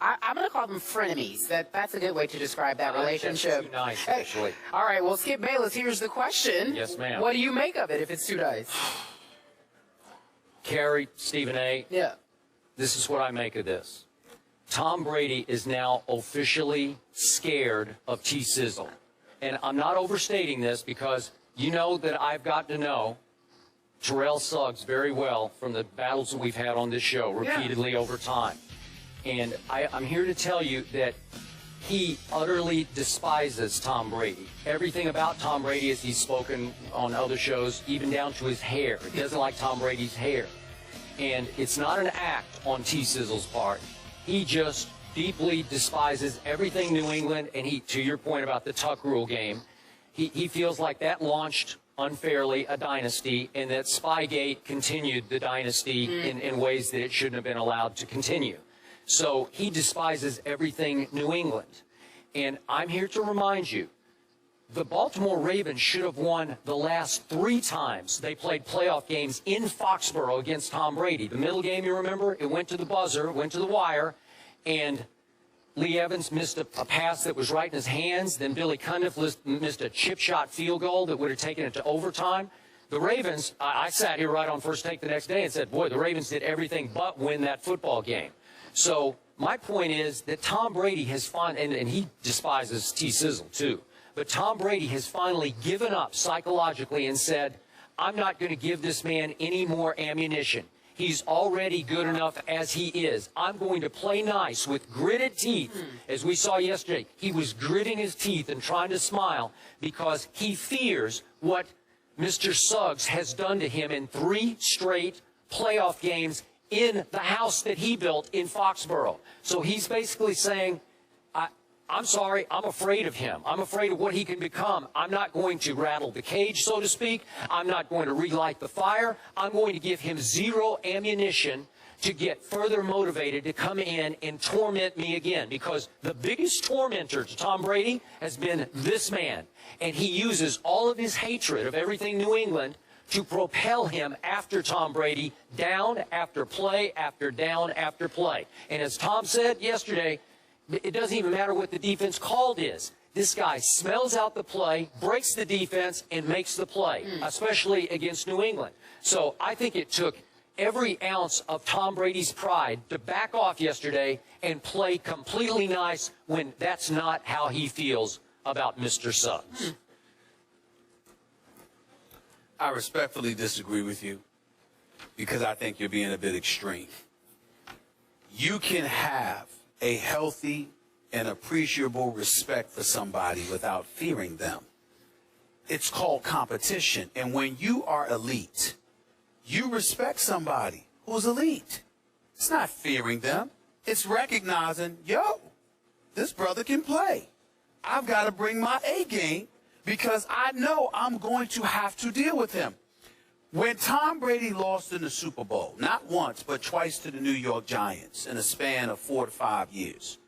I'm going to call them frenemies. That's a good way to describe that relationship. That's too nice, actually. All right, well, Skip Bayless, here's the question. Yes, ma'am. What do you make of it if it's too nice? Carrie, Stephen A. Yeah. This is what I make of this. Tom Brady is now officially scared of T-Sizzle. And I'm not overstating this because you know that I've got to know Terrell Suggs very well from the battles that we've had on this show repeatedly over time. And I'm here to tell you that he utterly despises Tom Brady. Everything about Tom Brady, as he's spoken on other shows, even down to his hair. He doesn't like Tom Brady's hair. And it's not an act on T-Sizzle's part. He just deeply despises everything New England, and he, to your point about the Tuck Rule game, he feels like that launched unfairly a dynasty, and that Spygate continued the dynasty in ways that it shouldn't have been allowed to continue. So he despises everything New England. And I'm here to remind you, the Baltimore Ravens should have won the last 3 times they played playoff games in Foxborough against Tom Brady. The middle game, you remember, it went to the buzzer, went to the wire, and Lee Evans missed a pass that was right in his hands. Then Billy Cundiff missed a chip shot field goal that would have taken it to overtime. The Ravens, I sat here right on First Take the next day and said, boy, the Ravens did everything but win that football game. So my point is that Tom Brady has and he despises T-Sizzle too, but Tom Brady has finally given up psychologically and said, I'm not going to give this man any more ammunition. He's already good enough as he is. I'm going to play nice with gritted teeth. As we saw yesterday, he was gritting his teeth and trying to smile because he fears what Mr. Suggs has done to him in 3 straight playoff games in the house that he built in Foxborough. So he's basically saying, I'm sorry, I'm afraid of him. I'm afraid of what he can become. I'm not going to rattle the cage, so to speak. I'm not going to relight the fire. I'm going to give him 0 ammunition to get further motivated to come in and torment me again. Because the biggest tormentor to Tom Brady has been this man. And he uses all of his hatred of everything New England to propel him after Tom Brady, down after play after down after play. And as Tom said yesterday, it doesn't even matter what the defense called is. This guy smells out the play, breaks the defense, and makes the play, especially against New England. So I think it took every ounce of Tom Brady's pride to back off yesterday and play completely nice when that's not how he feels about Mr. Suggs. I respectfully disagree with you because I think you're being a bit extreme. You can have a healthy and appreciable respect for somebody without fearing them. It's called competition. And when you are elite, you respect somebody who's elite. It's not fearing them. It's recognizing, yo, this brother can play. I've got to bring my A game because I know I'm going to have to deal with him. When Tom Brady lost in the Super Bowl, not once, but twice to the New York Giants in a span of 4 to 5 years,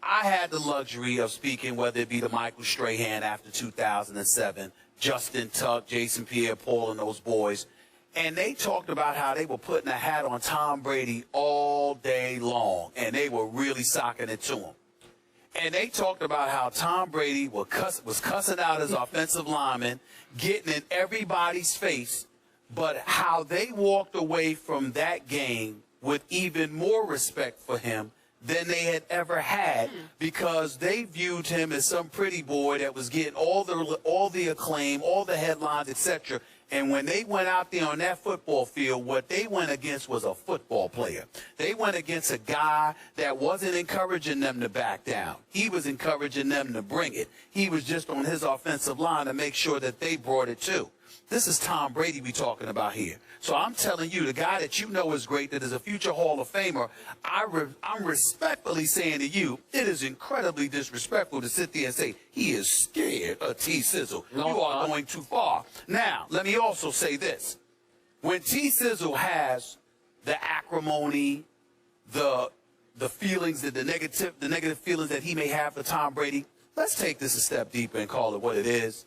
I had the luxury of speaking, whether it be to Michael Strahan after 2007, Justin Tuck, Jason Pierre-Paul, and those boys, and they talked about how they were putting a hat on Tom Brady all day long, and they were really socking it to him. And they talked about how Tom Brady was cussing out his offensive linemen, getting in everybody's face, but how they walked away from that game with even more respect for him than they had ever had because they viewed him as some pretty boy that was getting all the acclaim, all the headlines, etc. And when they went out there on that football field, what they went against was a football player. They went against a guy that wasn't encouraging them to back down. He was encouraging them to bring it. He was just on his offensive line to make sure that they brought it too. This is Tom Brady we're talking about here. So I'm telling you, the guy that you know is great, that is a future Hall of Famer, I'm respectfully saying to you, it is incredibly disrespectful to sit there and say, he is scared of T-Sizzle. You are going too far. Now, let me also say this. When T-Sizzle has the acrimony, the feelings, the negative feelings that he may have for Tom Brady, let's take this a step deeper and call it what it is.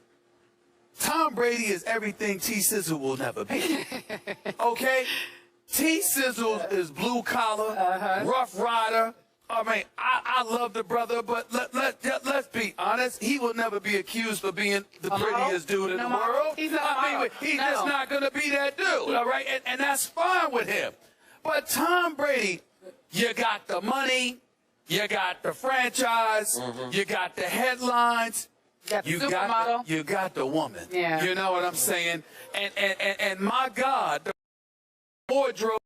Tom Brady is everything T-Sizzle will never be. Okay? T-Sizzle is blue collar, rough rider, I mean, I love the brother, but let's be honest. He will never be accused of being the prettiest dude in the world. He's not. I mean, he's just not going to be that dude, all right? And that's fine with him. But Tom Brady, you got the money, you got the franchise, you got the headlines. You got you got the woman. Yeah. You know what I'm saying? And my God, the wardrobe.